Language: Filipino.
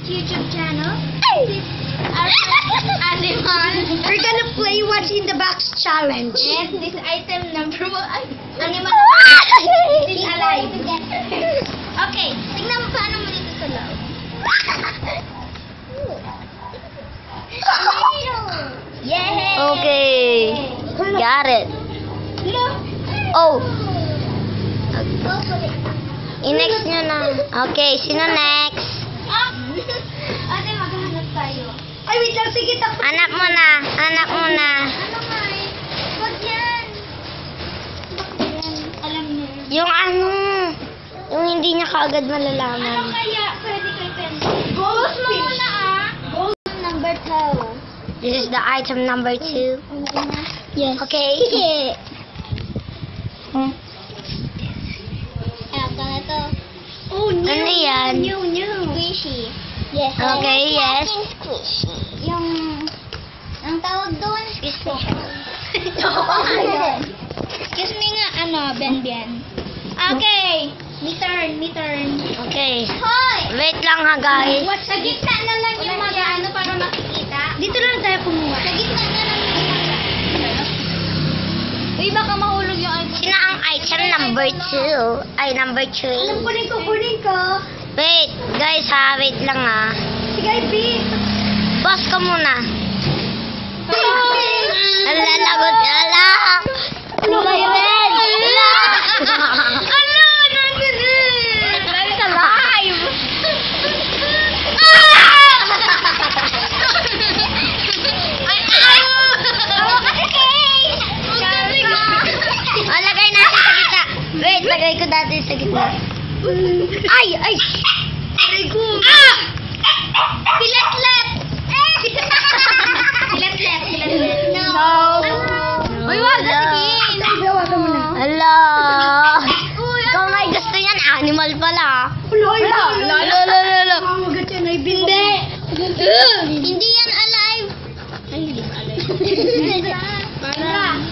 YouTube channel. This our animal. We're gonna play What's in the Box challenge. And this item number 1. Animal. This is alive. Okay, tingnan mo paano mo dito sa loob. Yay! Okay. Got it. Look. Oh. I-next nyo na. Okay, sino next? Ate, maghahanap tayo. Ay, wait lang. Sige, takot. Anak mo na. Anak mo na. Ano nga eh? Wag yan. Bakit yan? Alam niyo. Yung ano, yung hindi niya kaagad Ano malalaman. kaya pwede kay Pencil? Goals mo muna ah. Goals number 2. This is the item number 2. Yes. Okay. Alam ka na to. Oh, new. Ano yan? New. Squishy. Yes. Okay, yes. Squishy. Yung, ang tawag doon? Squishy. Excuse me nga, Ben. Okay. Me turn. Okay. Hoy! Wait lang ha, guys. Sa gitna na lang yung mag-ano para makikita. Dito lang tayo kumuha. Sa gitna na lang yung Uy, baka mahulog yung item. Sino ang item number 2? Ay, number 3. Kunin ko. Wait, guys ha. Wait lang ha. Sige, B. Boss ka muna. Ala, lagot. Ala. Kulay red. Ala. Ano? Nandun eh! Lagi ka live! Ay, Awa kasi cake! O, lagay natin sa gitna. Wait, lagay ko dati sa gitna. Ay! Aray ko. Pilatlet! Pilatlet! No! Uy, wag sabihin! Hawakan mo na. Ala. Kung may gusto yan, animal pala. Uloy. Lala. Mamagat yan ay bin. Hindi yan alive! Ay, hindi alive. Para.